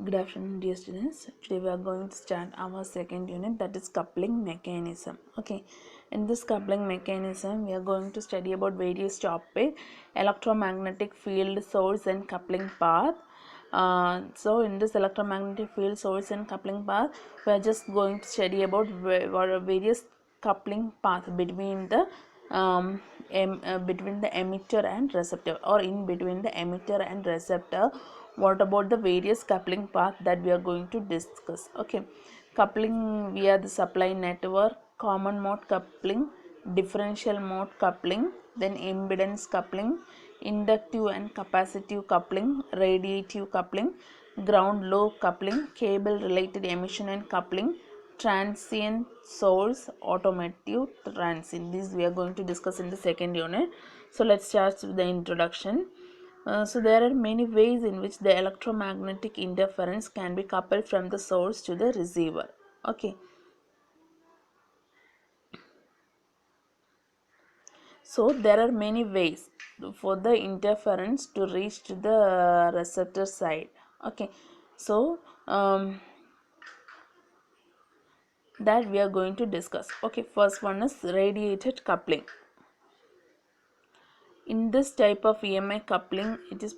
Good afternoon, dear students. Today we are going to start our second unit, that is coupling mechanism. Okay, in this coupling mechanism, we are going to study about various topics: electromagnetic field source and coupling path. So, in this electromagnetic field source and coupling path, we are just going to study about various coupling path between the between the emitter and receptor, or in between the emitter and receptor. What about the various coupling path that we are going to discuss? Okay, coupling via the supply network, common mode coupling, differential mode coupling, then impedance coupling, inductive and capacitive coupling, radiative coupling, ground loop coupling, cable related emission and coupling, transient source, automotive transient. These we are going to discuss in the second unit. So let's start with the introduction. So there are many ways in which the electromagnetic interference can be coupled from the source to the receiver. Okay. So there are many ways for the interference to reach to the receptor side. Okay. So that we are going to discuss. Okay. First one is radiated coupling. In this type of EMI coupling, it is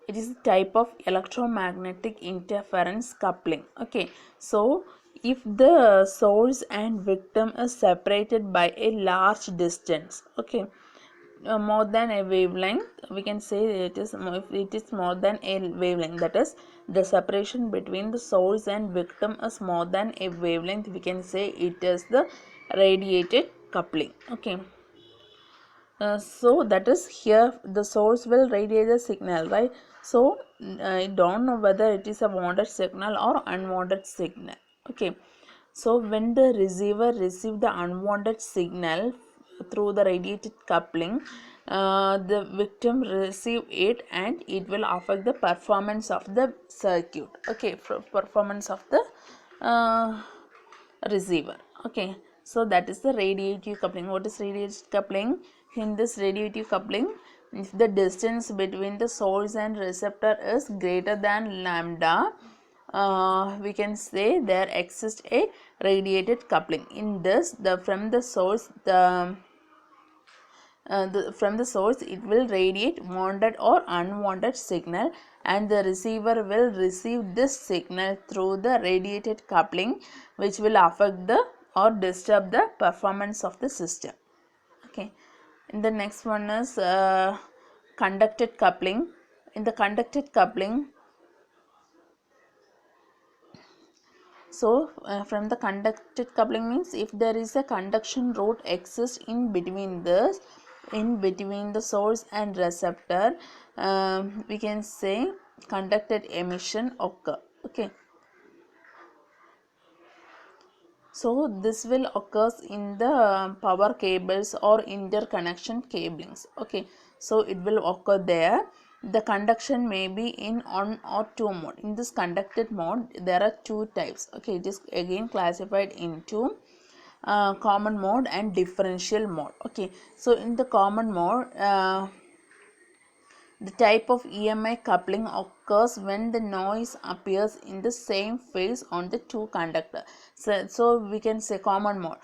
it is a type of electromagnetic interference coupling. Okay, so if the source and victim is separated by a large distance, okay, more than a wavelength, we can say it is if it is more than a wavelength, that is the separation between the source and victim is more than a wavelength, we can say it is the radiated coupling. Okay, so that is here the source will radiate the signal, right? So I don't know whether it is a wanted signal or unwanted signal. Okay, so when the receiver receive the unwanted signal through the radiated coupling, the victim receive it and it will affect the performance of the circuit. Okay, performance of the receiver. Okay, so that is the radiative coupling. What is radiative coupling? In this radiative coupling, if the distance between the source and receptor is greater than lambda, we can say there exists a radiated coupling. In this, the from the source from the source it will radiate wanted or unwanted signal, and the receiver will receive this signal through the radiated coupling, which will affect the or disturb the performance of the system. Okay, and the next one is conducted coupling. In the conducted coupling, so from the conducted coupling means if there is a conduction route exists in between the source and receptor, we can say conducted emission occur. Okay, so this will occurs in the power cables or interconnection cablings. Okay, so it will occur there. The conduction may be in on or two mode. In this conducted mode there are two types. Okay, it is again classified into common mode and differential mode. Okay, so in the common mode, the type of EMI coupling occurs when the noise appears in the same phase on the two conductors. So we can say common mode.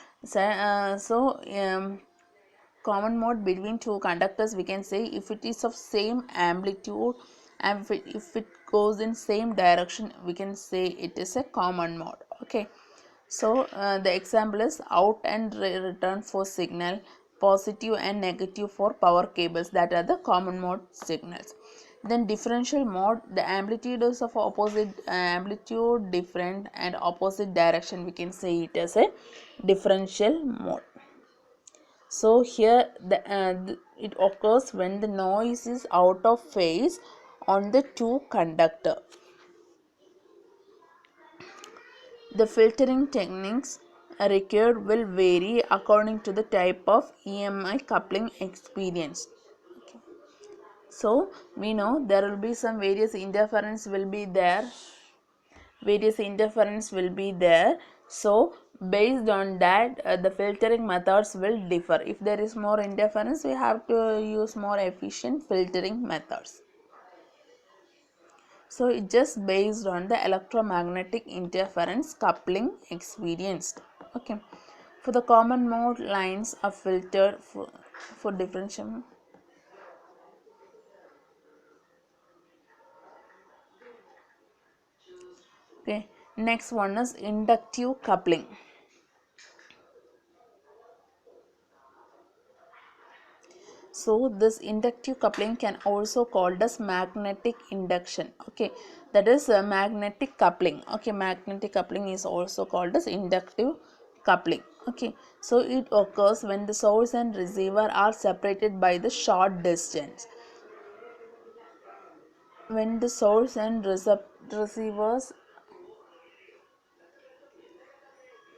Common mode between two conductors, we can say if it is of same amplitude and if it goes in same direction, we can say it is a common mode. Okay, so the example is out and return for signal, positive and negative for power cables, that are the common mode signals. Then differential mode, the amplitude is of opposite amplitude different and opposite direction, we can say it as a differential mode. So here it occurs when the noise is out of phase on the two conductor. The filtering techniques required will vary according to the type of EMI coupling experienced. Okay. So we know there will be some various interference will be there. So based on that, the filtering methods will differ. If there is more interference, we have to use more efficient filtering methods. So it just based on the electromagnetic interference coupling experienced. Okay. For the common mode lines are filtered for differential. Okay. Next one is inductive coupling. So this inductive coupling can also called as magnetic induction. Okay, that is magnetic coupling. Okay, magnetic coupling is also called as inductive coupling. Okay, so it occurs when the source and receiver are separated by the short distance. When the source and receivers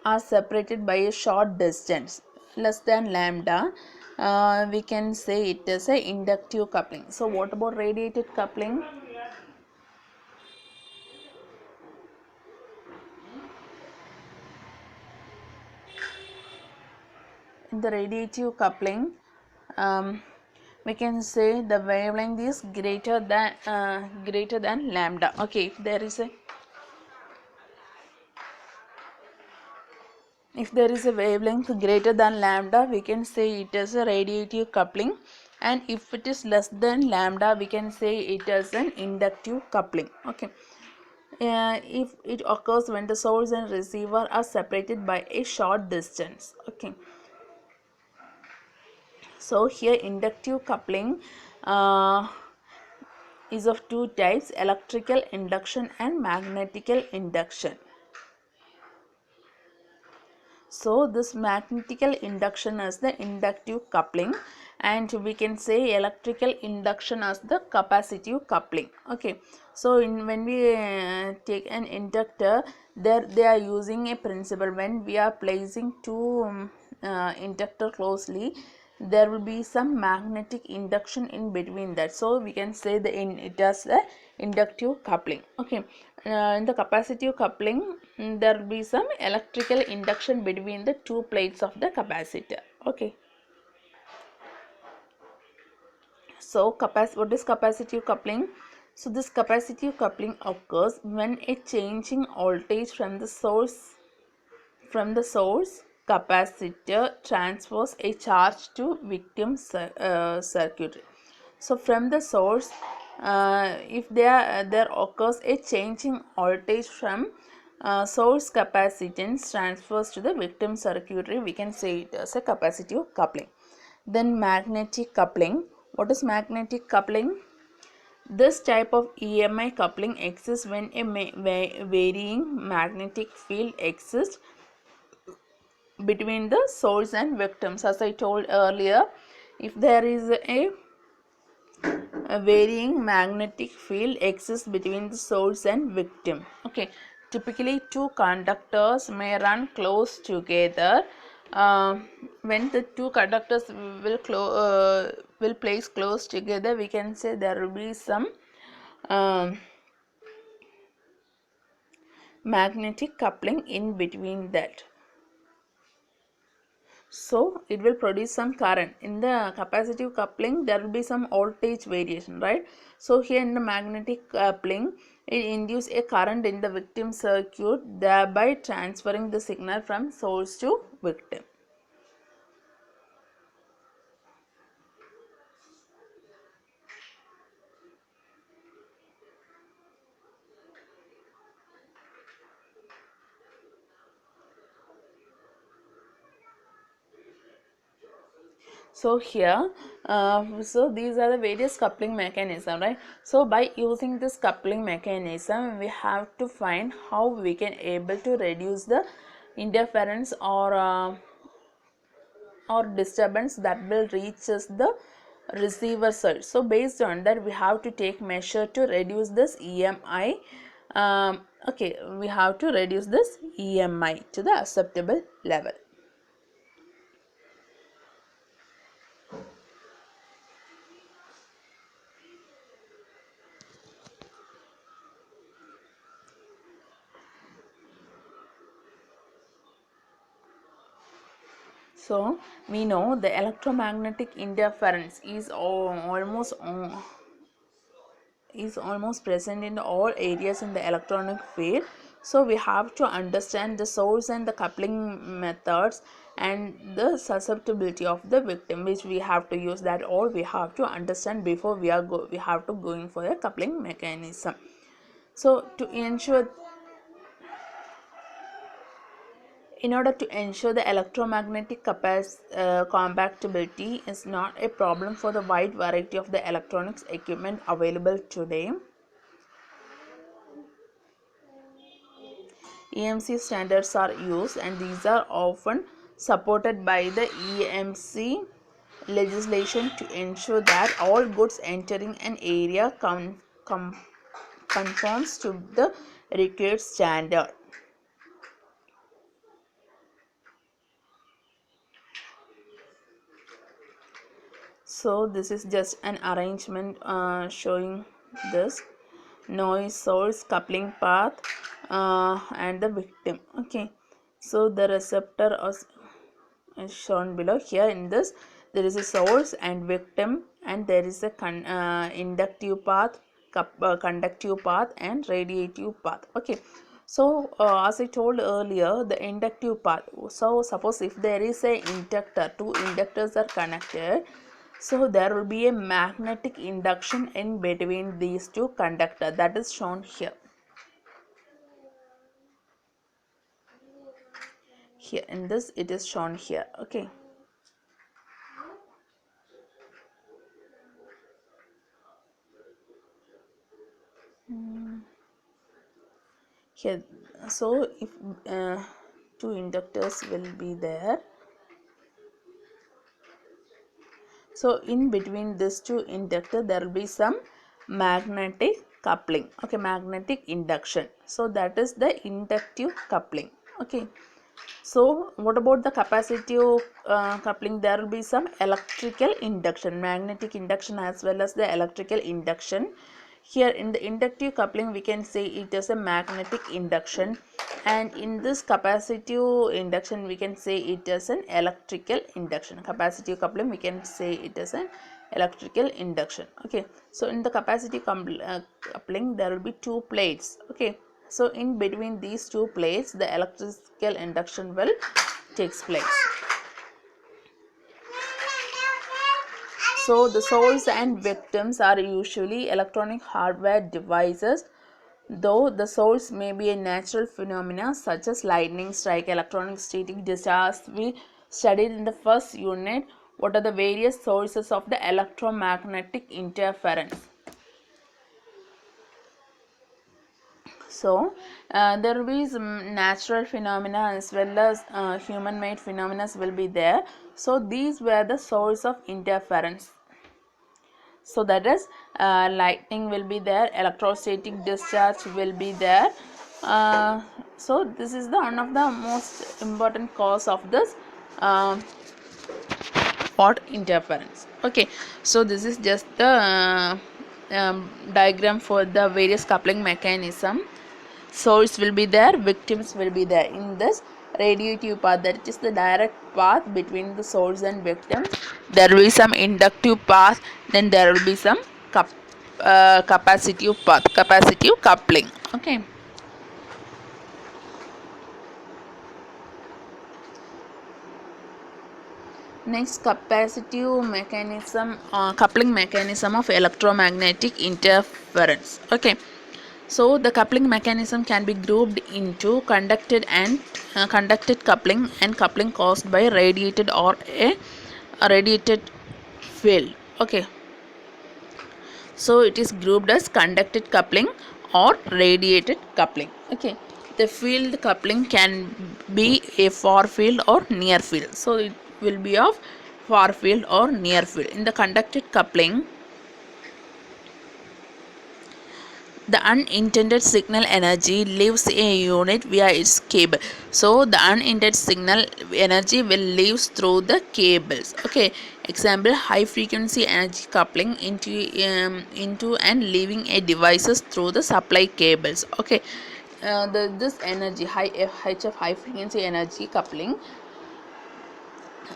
are separated by a short distance less than lambda, we can say it is a inductive coupling. So what about radiated coupling? In the radiative coupling, we can say the wavelength is greater than lambda. Okay, if there is a wavelength greater than lambda, we can say it is a radiative coupling, and if it is less than lambda, we can say it is an inductive coupling. Okay, if it occurs when the source and receiver are separated by a short distance. Okay, so here inductive coupling is of two types: electrical induction and magnetical induction. So this magnetical induction is the inductive coupling, and we can say electrical induction as the capacitive coupling. Okay, so when we take an inductor, there they are using a principle. When we are placing two inductor closely, there will be some magnetic induction in between that, so we can say it has the inductive coupling. Okay, in the capacitive coupling, there will be some electrical induction between the two plates of the capacitor. Okay, so what is capacitive coupling? So this capacitive coupling occurs when a changing voltage from the source capacitor transfers a charge to victim circuitry. So from the source, if there occurs a changing voltage from source capacitance transfers to the victim circuitry, we can say it as a capacitive coupling. Then magnetic coupling. What is magnetic coupling? This type of EMI coupling exists when a varying magnetic field exists between the source and victims. As I told earlier, if there is a varying magnetic field exists between the source and victim. Okay, typically two conductors may run close together. When the two conductors will place close together, we can say there will be some um, magnetic coupling in between that. So it will produce some current. In the capacitive coupling, there will be some voltage variation, right? So here in the magnetic coupling, it induces a current in the victim circuit, thereby transferring the signal from source to victim. So here, so these are the various coupling mechanism, right? So by using this coupling mechanism, we have to find how we can able to reduce the interference or disturbance that will reach us the receiver side. So based on that, we have to take measure to reduce this EMI. Okay, we have to reduce this EMI to the acceptable level. So we know the electromagnetic interference is almost is almost present in all areas in the electronic field. So we have to understand the source and the coupling methods and the susceptibility of the victim, which we have to use. That all we have to understand before we have to going for a coupling mechanism. So in order to ensure the electromagnetic compatibility is not a problem for the wide variety of the electronics equipment available today, EMC standards are used, and these are often supported by the EMC legislation to ensure that all goods entering an area conforms to the required standard. So this is just an arrangement showing this noise source, coupling path, and the victim. Okay, so the receptor is shown below. Here in this there is a source and victim, and there is a inductive path, conductive path, and radiative path. Okay, so as I told earlier, the inductive path. So suppose if there is a inductor, two inductors are connected, so there will be a magnetic induction in between these two conductors, that is shown here. Here in this it is shown here. Okay, here, so if two inductors will be there, so in between these two inductor there will be some magnetic coupling. Okay, magnetic induction, so that is the inductive coupling. Okay, so what about the capacitive coupling? There will be some electrical induction, magnetic induction as well as the electrical induction. Here in the inductive coupling we can say it is a magnetic induction, and in this capacitive induction we can say it is an electrical induction. Capacitive coupling we can say it is an electrical induction. Okay, so in the capacitive coupling there will be two plates. Okay, so in between these two plates the electrical induction will takes place. So the source and victims are usually electronic hardware devices, though the source may be a natural phenomena such as lightning strike, electronic static discharge. We studied in the first unit what are the various sources of the electromagnetic interference. So there will be some natural phenomena as well as human-made phenomena will be there. So these were the source of interference. So that is lightning will be there, electrostatic discharge will be there. So this is the one of the most important cause of this what interference. Okay, so this is just the diagram for the various coupling mechanism. Source will be there, victims will be there. In this radiative path, that is the direct path between the source and victim, there will be some inductive path, then there will be some capacitive path, capacitive coupling. Okay, next, capacitive mechanism, coupling mechanism of electromagnetic interference. Okay, so the coupling mechanism can be grouped into conducted coupling and coupling caused by radiated or a radiated field. Okay, so it is grouped as conducted coupling or radiated coupling. Okay, the field coupling can be a far field or near field. So it will be of far field or near field. In the conducted coupling, the unintended signal energy leaves a unit via its cable. So the unintended signal energy will leaves through the cables. Okay, example, high frequency energy coupling into and leaving a devices through the supply cables. Okay, this energy HF, high frequency energy coupling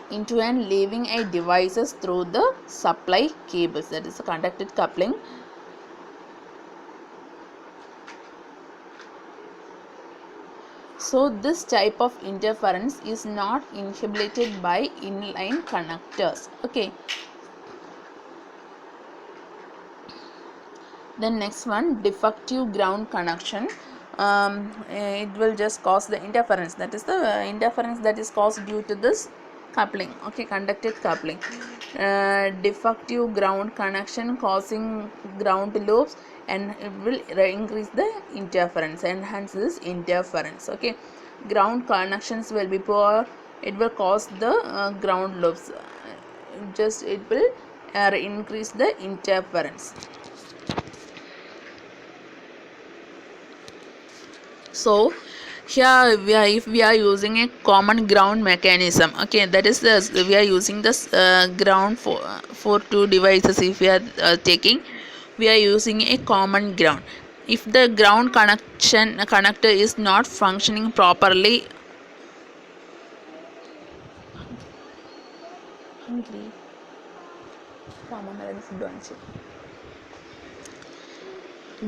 into and leaving a devices through the supply cables, that is a conducted coupling. So this type of interference is not inhibited by inline connectors. Okay, then next one, defective ground connection. It will just cause the interference, that is the interference that is caused due to this coupling. Okay, conducted coupling. Defective ground connection causing ground loops, and it will increase the interference, enhance this interference. Okay, ground connections will be poor, it will cause the ground loops, just it will increase the interference. So here if we are using a common ground mechanism, okay, that is the we are using this ground for two devices. If we are taking, we are using a common ground. If the ground connector is not functioning properly,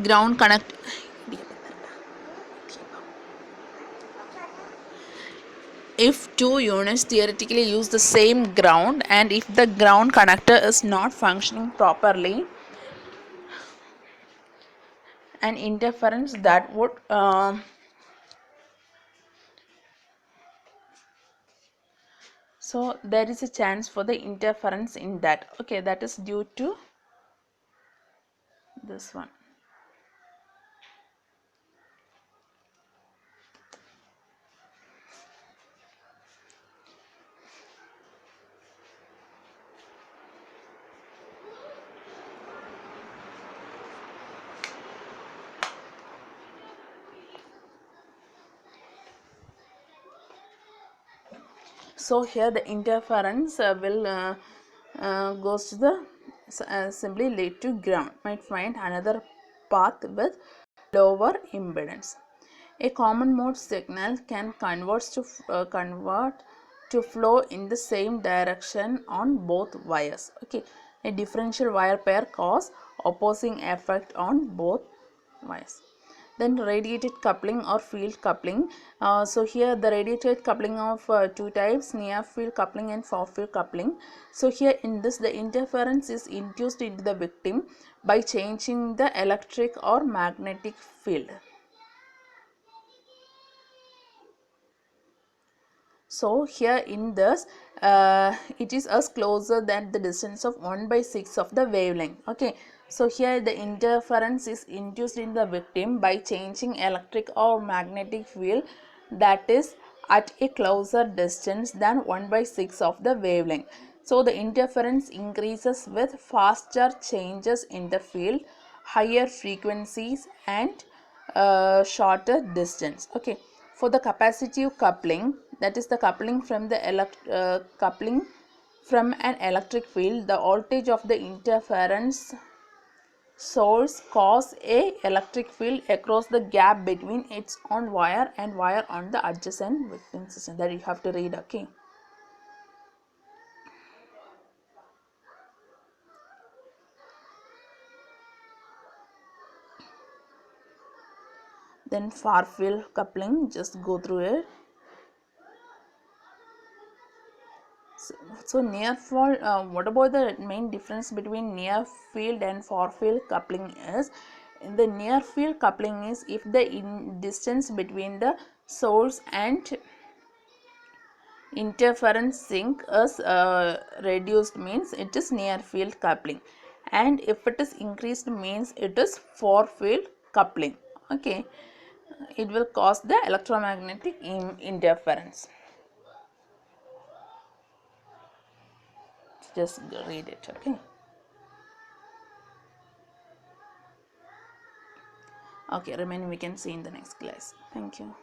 ground connect if two units theoretically use the same ground, and if the ground connector is not functioning properly, an interference that would so there is a chance for the interference in that. Okay, that is due to this one. So here the interference will goes to the simply lead to ground, might find another path with lower impedance. A common mode signal can convert to flow in the same direction on both wires. Okay, a differential wire pair cause opposing effect on both wires. Then radiated coupling or field coupling. So here the radiated coupling of two types, near field coupling and far field coupling. So here in this, the interference is induced into the victim by changing the electric or magnetic field. So here in this it is as closer than the distance of 1/6 of the wavelength. Okay, so here the interference is induced in the victim by changing electric or magnetic field that is at a closer distance than 1/6 of the wavelength. So the interference increases with faster changes in the field, higher frequencies, and shorter distance. Okay, for the capacitive coupling, that is the coupling from the coupling from an electric field, the voltage of the interference source cause a electric field across the gap between its own wire and wire on the adjacent victim system. That you have to read. Okay, then far field coupling, just go through it. So near field, what about the main difference between near field and far field coupling is, in the near field coupling is if the distance between the source and interference sink is reduced, means it is near field coupling, and if it is increased means it is far field coupling. Okay, it will cause the electromagnetic interference. Just read it. Okay. Okay, remaining we can see in the next class. Thank you.